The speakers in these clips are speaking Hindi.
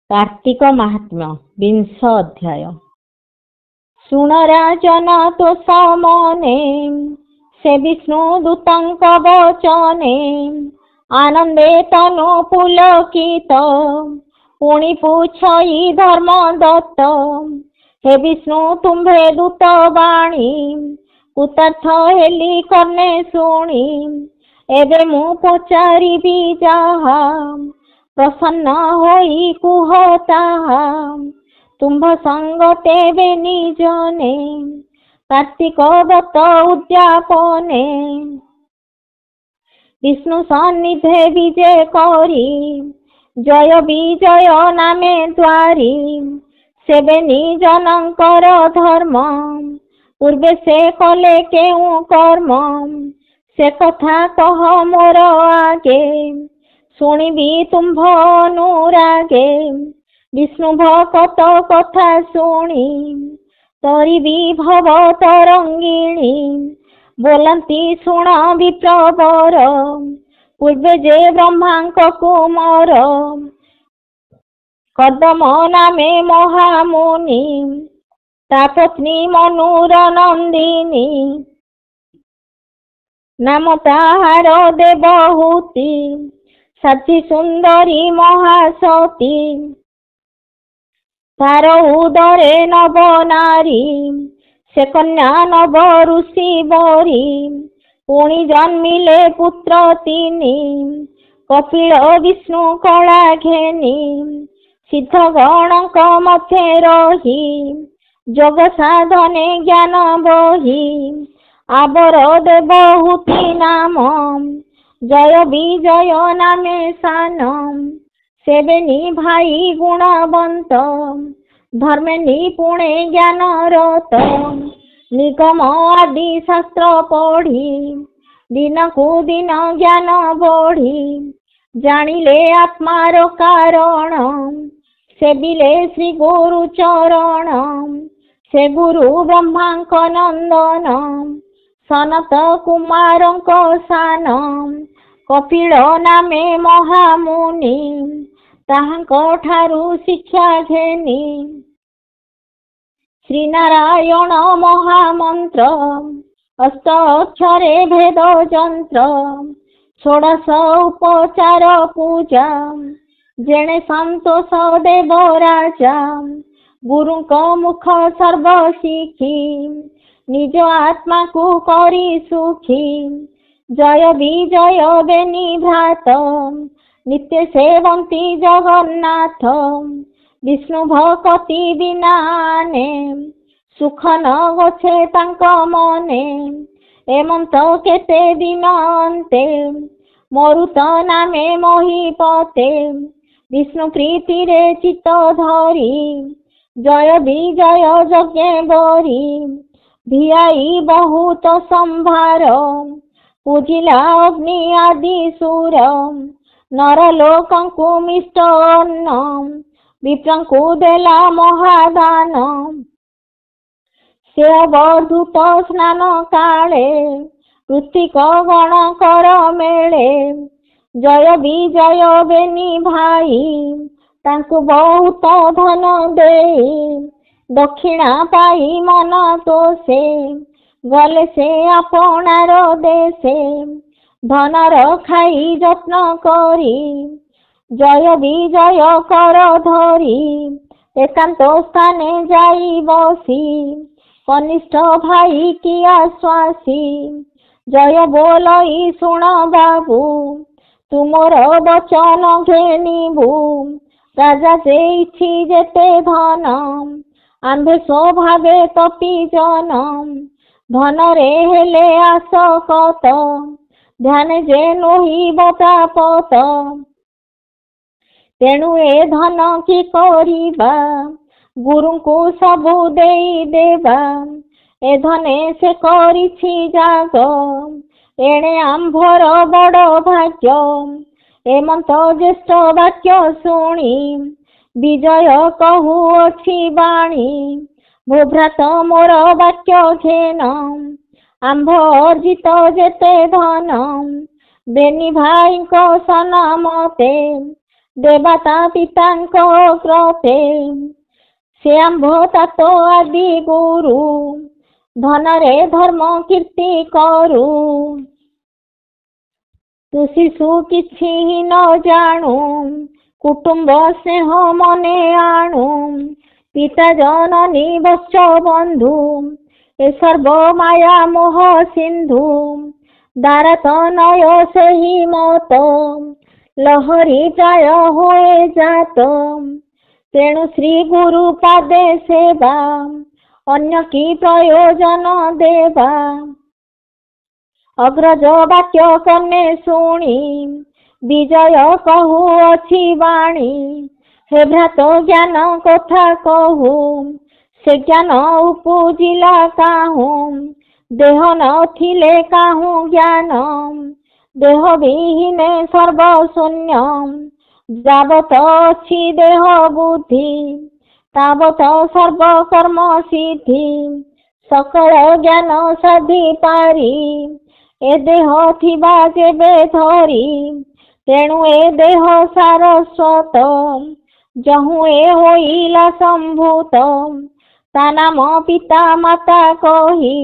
कार्तिक महात्म्य विंश अध्याय। शुण राजन तो समने से विष्णु दूतंक वचने आनंदे तनु पुलकित पुणी पूछई धर्म दत्त हे विष्णु तुम्भे दूत बाणी कुतार्थ हेली कर्णे शुणी एबे मु पचारिबी जाहा प्रसन्न होई कुह ताहा तुम्भ संग तेबे निजने कार्तिक व्रत उद्यापने विष्णु सन्निधे विजय करी जय विजय नामे द्वारी सेबे निजनंकर धर्म पूर्वे से कले केउ कर्म से कथा कह मोर आगे शुणिबी तुम्भ अनुरागे विष्णु भक्त कथा शुणी तरिबी भव तरंगिणी बोलती शुण विप्रवर पूर्वे जे ब्रह्मांक कुमार कदम नामे महामुनि तापत्नी मनुर नंदिनी नाम ताहार देवहूति साथी सुंदरी महासती तार उदरे नव नारी से कन्या नव ऋषि बरी पुणी जन्मिले पुत्र तीनी कपिल विष्णु कला घेनी सिद्ध गणक मध्य रही जोग साधने ज्ञान बही आबर देवहूति नाम जय विजय नामे सानम सेबे निभाई गुणवंत धर्मे निपुणे ज्ञान रत निगम आदि शास्त्र पढ़ी दिन को दिन ज्ञान बढ़ी जानिले आत्मार कारण सेबिले श्री गुरु चरण से गुरु ब्रह्मांक नंदन सनत कुमारंक सान कपिल नामे महामुनि ताहांक ठारू शिक्षा घेनी श्री नारायण महामंत्र अष्ट अक्षरे भेद जंत्र षोडश उपचार पूजा जेणे संतोष देव राजा गुरुंक मुख सर्व शिखी निज आत्मा को करी सुखी जय विजय बेनी भ्रात नित्य सेवंती जगन्नाथ विष्णु भक्ति बिनाने सुख न गछे तांक मने एमंत केते दिन अंते मरुत नामे महीपते विष्णु प्रीति रे चित्त धरी जय विजय यज्ञ बरी भियाई बहुत संभार पूजिला अग्नि आदि सुर नर लोकंकु मिष्ट अन्न विप्रंकु देला महादान से अवधूत स्नान काले ऋतिक गण कर मेले जय विजय बेनी भाई तांकु बहुत धन देई दक्षिणा पाई मन तोषे गले से आपणार देशे धनर खाई जत्न करी जय विजय कर धरी एकांत स्थाने जाई बसी कनिष्ठ भाई की आश्वासी जय बोलई शुण बाबू तुमर वचन घेनिबू राजा से इच्छी जेते धन आंधे स्वभावे तपी जनम धन रे हेले आसकत ध्यान जे नोहिब प्रापत तेणु ए धन की करिबा गुरु को सबु देई देबा ए धने से करिछि जाग एणे आंभर बड़ भाग्य एमंत ज्येष्ठ वाक्य शुणी विजय कहू अछि बाणी भूभ्रात मोर वाक्य घेन आंभ अर्जित जेते धन बेनी भाई को सनामते देवता पिताଙ୍କ कृते से आम्भ तात आदि गुरु धनरे धर्म कीर्ति करू तु शिशु किछि न जाणु कुटुंब स्नेह मने आणु पिता जननी वत्स बंधु ए सर्व माया मोह सिंधु दारत नय सेहि मत लहरी प्राय होए जात तेणु श्री गुरु पादे सेवा अन्य की प्रयोजन देवा अग्रज वाक्य कन्ने शुणी विजय कहू अछि वाणी हे भ्रात ज्ञान कथा कहू से ज्ञान उपजिला काहू देह नथिले काहू ज्ञान देह विहीने सर्वशून्य जावत अछि देह बुद्धि तावत सर्व कर्म सिद्धि सकल ज्ञान साधि पारी ए देह थिबा जेबे धरी तेणु ए देह सारस्वत जहु ए होइला संभूत ता नाम पिता माता कही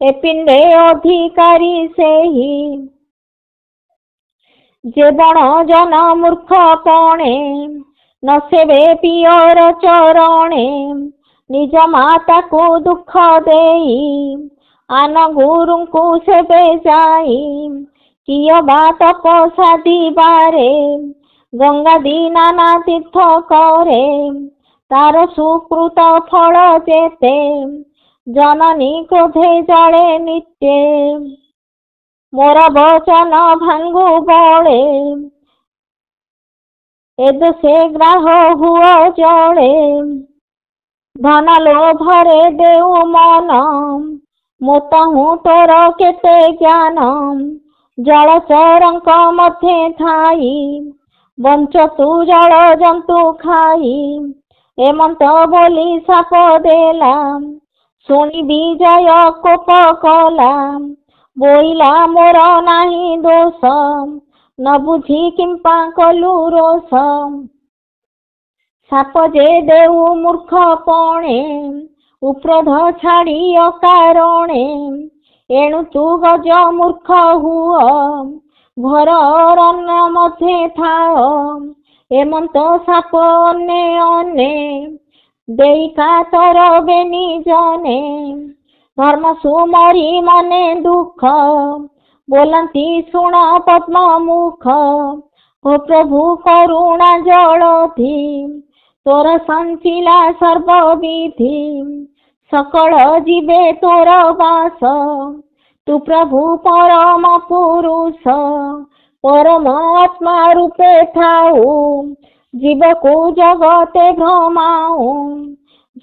ए पिंडे अधिकारी सेही जे बण जन मूर्ख पणे न सेवे पियर चरणे निज माता को दुख देई आन गुरु को सेवे जाई किय बात पसादी बारे गंगा दीनाना तीर्थ करे तार सुकृत फल जेते जननी क्रोधे जले नित्ये मोर वचन भांगु बळे एद से ग्राह हुआ जले धन लोभरे देउ मन मोतहु तोर केते ज्ञान जलचरंक मध्ये थाई बंच तू जल जंतु खाई एमंत बोली साप देला शुणी विजय कोप कला बोइला मोर नाही दोष न बुझी किंपा कलु रोष साप जे देउ मूर्ख पणे उप्रोध छाड़ी अकारणे एणु तू गज मूर्ख हुआ घर अरण्य मध्ये थाओ एमंत साप अने अने देई कातर बेनी जने धर्म सुमरी मने दुख बोलती शुण पद्म मुख हो प्रभु करुणा जलधि तोर संचिला सर्वविधि सकल जीवे तोर वास तू प्रभु परम पुरुष परम आत्मा रूपे थाऊ जीव को जगते भ्रमाऊ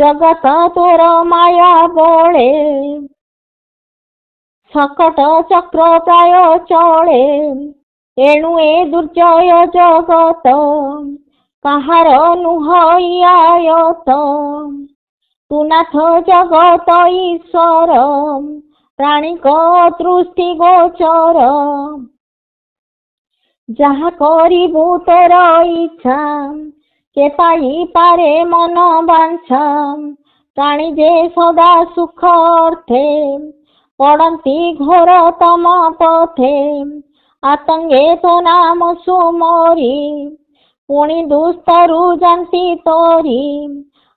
जगत तोर माया बळे सकट चक्र प्राय चले एणु ए दुर्जय जगत काहार नुह आयत तू नाथ जगत ईश्वर प्राणिक दृष्टि गोचर जहा करिबु तोर इच्छा के पाई पारे मन बांछा प्राणी जे सदा सुख अर्थे पड़ती घोर तम पथे आतंगे तो नाम सुमरी पुणी दुस्तरु जानती तोरी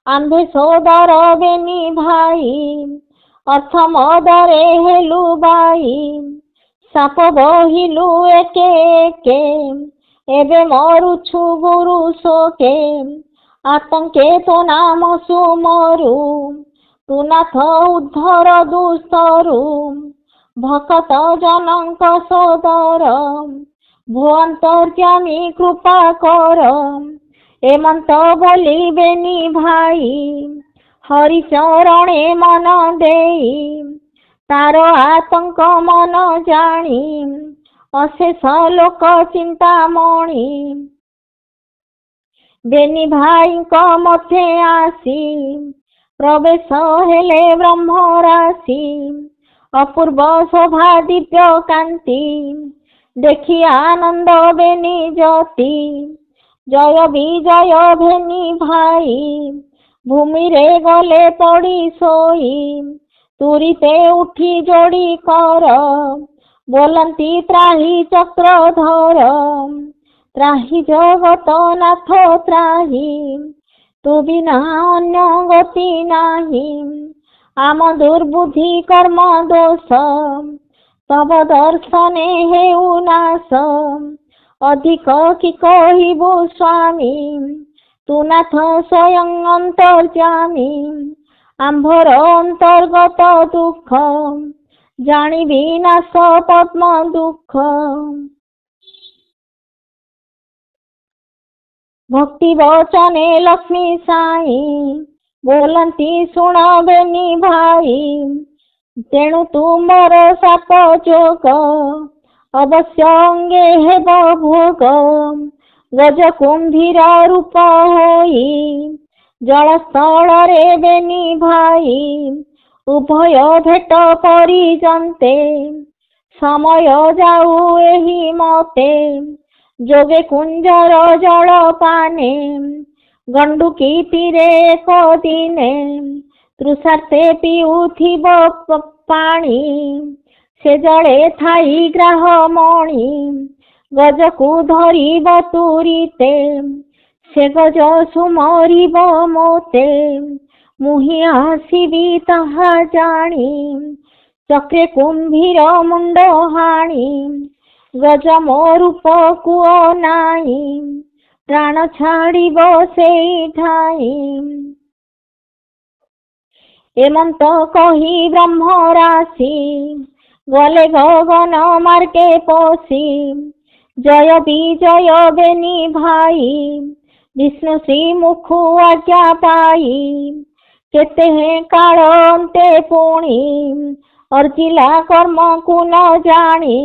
आंधे सोदर बेनी भाई अर्थ मदरे हेलु बाई साप बहिलु एके एके एबे मरुछु गुरु शोके आतंके तो नाम सुमरु तू नाथ उद्धर दुस्तरु भक्त जनक सोदर भुअंतर्यामी कृपा कर एमंत बोलिबेनी भाई हरि चरणे मन देई तार आतंक मन जानी अशेष लोक चिंतामणि बेनी भाई मध्य आसी प्रवेश हेले ब्रह्म राशि अपूर्व शोभा दिव्य कांति देखी आनंद बेनी ज्योति जय विजय भेनी भाई भूमि रे गले पड़ी सोई तुरीते उठी जोड़ी कर बोलंती त्राही चक्रधर त्राही जगत नाथ त्राही तू बिना अन्य गति नाही आम दुर्बुद्धि कर्म दोष तब दर्शने हेउ नाश अधिक कि कहिबु स्वामी तू नाथ स्वयं अंतर्जामी आंभर अंतर्गत दुख जानिबि नाश पद्म दुख भक्ति वचने लक्ष्मी साई बोलंती शुण बेनी भाई तेणु तुमर साप जोग अवश्य अंगे हेब भोग गज कुंभीर रूप होई जलस्थल रे बेनी भाई उभय भेट परिजन्ते समय जाऊ एही मते जोगे कुंजर जल पाने गंडुकी तीरे एक दिने तृषार्थे पिउथिब पानी से जले थाई ग्राह मणि गज को धरिब तुरीते से गज सुमरिब मोते मुहि आसिबि ताहा जानी चक्रे कुंभीर मुंड हाणी गज मो रूप को नाई प्राण छाड़िब सेई ठाई एमंत कही ब्रह्म राशि गले गगन मार्गे पशि जय विजय बेनी भाई विष्णु श्री मुख आज्ञा पाई केते हे काल अंते पुणी अर्जिला कर्म को न जानी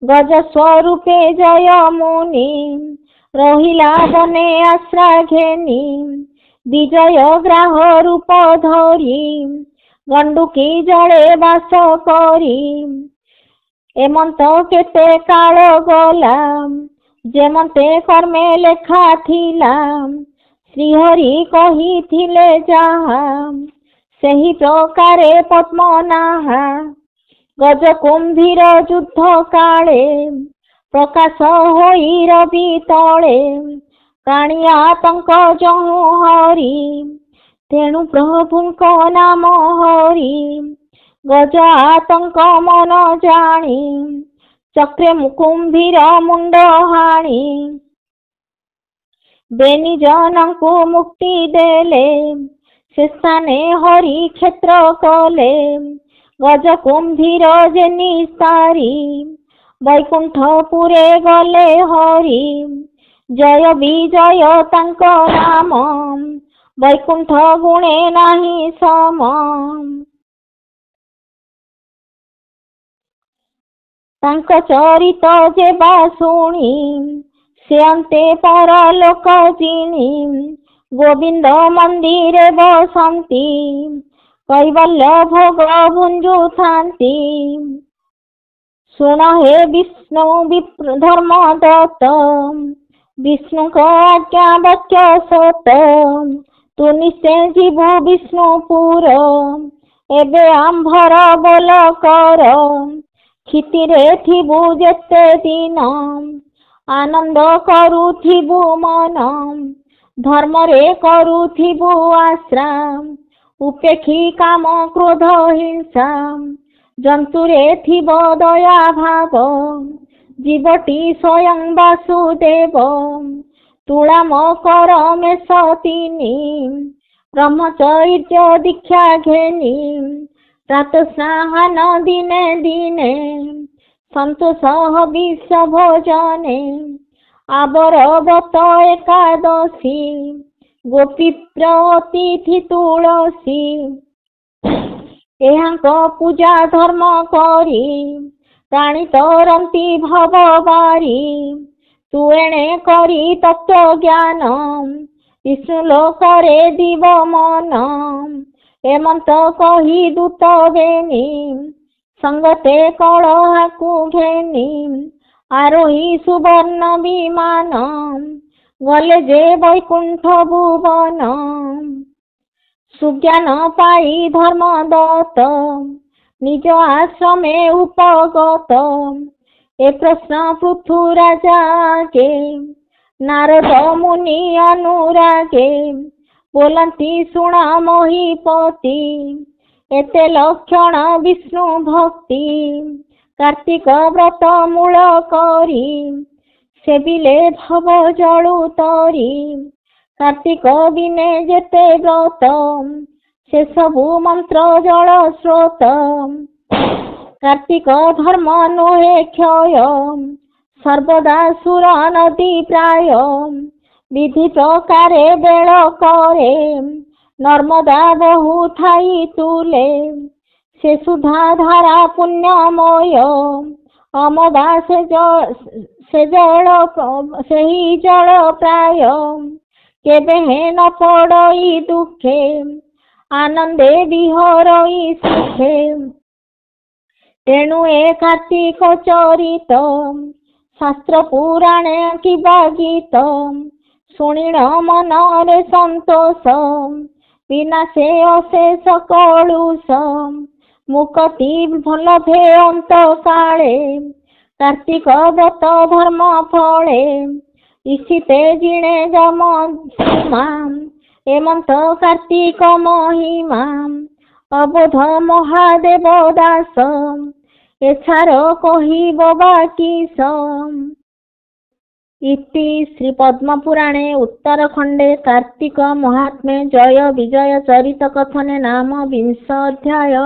गज स्वरूपे जय मुनि रहिला बने आश्रा घेनी विजय ग्राह रूप धरी गंडुकी जड़े बास करी एमंत केते काल गला जेमंते कर्मे लेखा थिला श्रीहरि कही थिले जाहा सही प्रकारे पद्मनाहा गज कुंभीर युद्ध काले प्रकाश होई रवि तले प्राणी आतंक जहु हरि तेणु प्रभुंक नाम हरि गज आतंक मन जानी चक्रे कुंभीर मुंड हाणी बेनी जनଙ୍କୁ मुक्ति देले से स्थाने हरि क्षेत्र कले गज कुंभीर जेनी सारी वैकुंठपुरे गले हरि जय विजय तांक नाम वैकुंठ गुणे नाही सम तांक चरित जेबा शुणी से अंते परलोक जिणी गोविंद मंदिरे बसंती कैवल्य भोग भुंजु थांती सुन हे विष्णु धर्म दत्त विष्णु को आज्ञा वाक्य सत तू निश्चय जीवु विष्णुपुर एबे आंभर बोल कर क्षितिरे थिबु जेते दिन आनंद करुथिबु मन धर्म रे करुथिबु आश्रा उपेक्षी काम क्रोध हिंसा जंतुरे थिब दया भाव जीवटी स्वयं वासुदेव तुलाम कर मेष तीनी ब्रह्मचर्य दीक्षा घेनी प्रात स्नान दिने दिने संतोष विष भोजने आबरवत एकादशी गोपी अतिथि तुलसी एहांक पूजा धर्म करी प्राणी तरंती भवबारी तू एणे करी तत्व ज्ञान विष्णु लोकरे दिव मन एमंत कही दूत बेनी संगते कलहाकु घेनी आरोही सुवर्ण विमान गले जे वैकुंठ भुवन सुज्ञान पाई धर्मदत्त निज आश्रमे उपगत ए प्रश्न पृथु राजा के नारद मुनि अनुरागे बोलती शुणा मोहिपति एते लक्षण विष्णु भक्ति कार्तिक व्रत मूल करी सेबिले भव जलु तरी कार्तिक दिने जेते व्रत से सबु मंत्र जल स्रोत कार्तिक धर्म नुहे क्षय सर्वदा सुर नदी प्राय विधि प्रकारे बेल करे नर्मदा बहु थाई तुले से सुधा धारा पुण्यमय अमदा से जल प्राय केबे न पड़ई दुखे आनंदे विहरई सुखे तेणु ए कार्तिक चरित शास्त्र पुराणे किबा गीत शुणिण मनरे संतोष विनाशे अशेष कलुष मुक्ति लभे अंत काले कार्तिक व्रत धर्म फले इसिते जिणे जम सीमा एमंत कार्तिक महिमा अबोध महादेव दास एछार कहिब बाकीस इति श्री पद्मपुराणे उत्तरखंडे कार्तिक महात्म्ये जय विजय चरित कथने नाम 20 अध्याय।